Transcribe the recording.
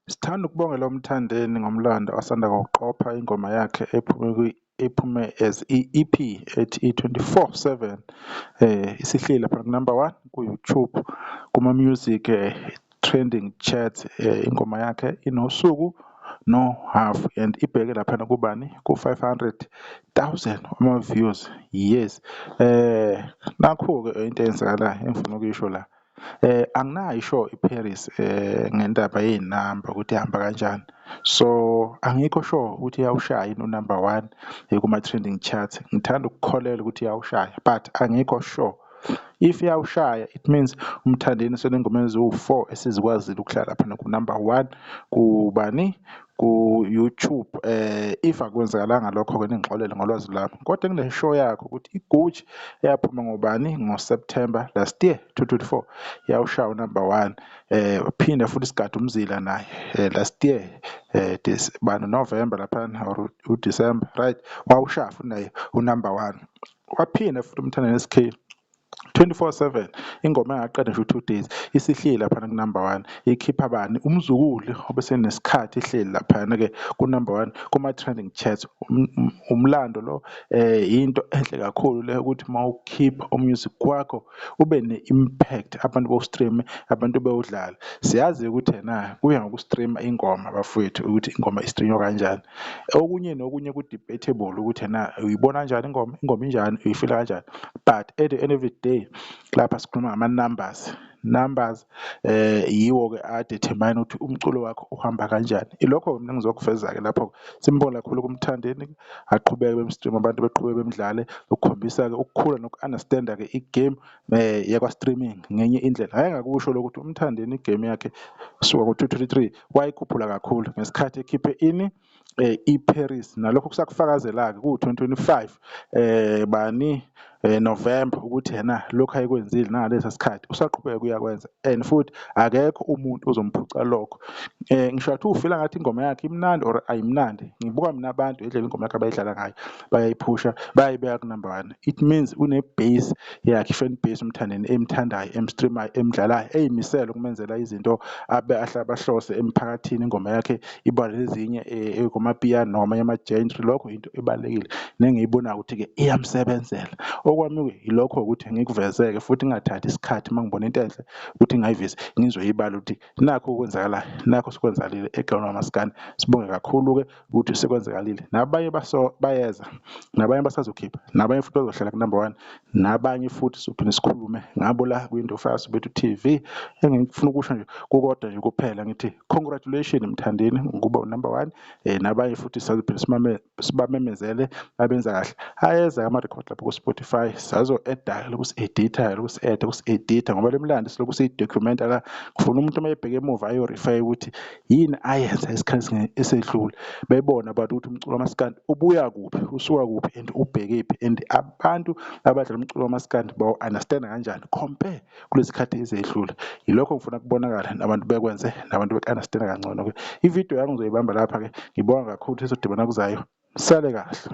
Sithanda ukubonga lo Mthandeni ngomlando asanda kuqopha ingoma yakhe ephume as i-EP ethi i-24/7 isihleli lapha ku-number 1 ku-YouTube kuma-music trending charts ingoma yakhe inosuku no-half and ibheke laphana kubani ku-500,000 ama-views. Yes, nakhu-ke into eyenzakalayo engifuna ukuyisho la. Anginayisho iParis ngendaba yey'namba ukuthi ihamba kanjani. So angikho sure ukuthi iyawushaya yini u-number 1 kuma-trending charts. Ngithanda ukukholelwa ukuthi iyawushaya but angikho sure. If iyawushaya it means uMthandeni senengoma eziwu-4 esizikwazile ukuhlala laphana ku-number 1 kubani ku-YouTube. If akwenzakalanga lokho-ke ningixolele ngolwazi lami, kodwa kune-show yakho ukuthi iGucci eyaphuma ngobani ngoSeptember last year 2024 yawushaya u-number 1. Phinda futhi Sigade Umzila naye last year November laphana or uDecember right, wawushaya futhi naye u-number 1. Waphinda futhi uMthandeni SK 24/7 ingoma engaqeda nje u2 days isihleli laphana ku-number 1 ikhipha bani umzukulu obesenesikhathi ihleli laphana-ke ku-number 1 kuma-trending charts. Umlando lo into enhle kakhulu le ukuthi uma ukhipha umusic wakho ube ne-impact, abantu bawustreame, abantu bewudlala. Siyazi ukuthi kuya ngokustreama ingoma bafowethu ukuthi ingoma istreanywa kanjani. Okunye nokunye ku-debatable ukuthi uyibona kanjani ingoma injani, uyifila kanjani, but at the end of the day lapha sikhuluma ngama-numbers yiwo-ke adetermine ukuthi umculo wakho uhamba kanjani. Ilokho mina ngizokuveza-ke lapho simbonga kakhulu kuMthandeni aqhubeke bemstream, abantu beqhubeke bemdlale, ukukhombisa-ke ukukhula noku-understand-a-ke igame yakwa-streaming ngenye indlela. Hhayi ngakusho lokuthi uMthandeni igame yakhe suka ngo-2023 wayikhuphula kakhulu ngesikhathi ekhiphe ini iParis, nalokho kusakufakazela-ke ku-2025 November ukuthi lokhu ayekwenzile nangalesa sikhathi usaqhubeka uyakwenza and futhi akekho umuntu ozomphuca lokho. Ngisho ukuthi ufila ngathi ingoma yakhe imnandi or ayimnandi, ngibuka mina abantu indlela ingoma yakhe abayidlala ngayo, bayayiphusha, bayayibeka ku-number 1. It means une-base yakhe, i-fan base uMthandeni emthandayo, emstreamayo, emdlalayo, ey'misele ukumenzela izinto abahlose emphakathini. Ingoma yakhe iba nezinye ngomapiyano noma ama-genre, lokho into ebalulekile nengiyibonayo ukuthi-ke iyamsebenzela. Okwami-ke yilokho ukuthi ngikuvezeke futhi ngingathathi isikhathi uma ngibona into enhle ukuthi ngayiveze ngizoyibala ukuthi nakho okwenzakalayo, nakho sekwenzakalile eGrawn Maskandi. Sibonge kakhulu-ke ukuthi sekwenzakalile, nabanye bayeza, nabanye basazokhipha, nabanye futhi bazohlala ku-number 1, nabanye futhi sophinde sikhulume ngabo la kwi-Indofasi Bethu TV. Engifuna ukusho nje kukodwa nje kuphela ngithi congratulations Mthandeni ngokuba u-number 1, nabanye futhi sizophinde sibamemezele abenza kahle. Ayeza ama-record lapho ku-Spotify sazo-eda lokusi-editha lokusi-editha ngoba le mlando siloku siyi-documenta la. Ngifuna umuntu uma ebheke emuva ayo-refer ukuthi yini ayenza isikhathi esedlule, bebona abantu ukuthi umculo wamaskandi ubuya kuphi, usuka kuphi and ubhekephi, and abantu abadlala umculo wamaskandi bawu-understand-a kanjani compare kulezi khathi ezedlule. Yilokho ngifuna kubonakala nabantu bekwenze, nabantu bek-understand-a kangcono-ke. Ividiyo yami ngizoyibamba lapha-ke. Ngibonga kakhulu ukuthi sizodibana kuzayo. Sale kahle.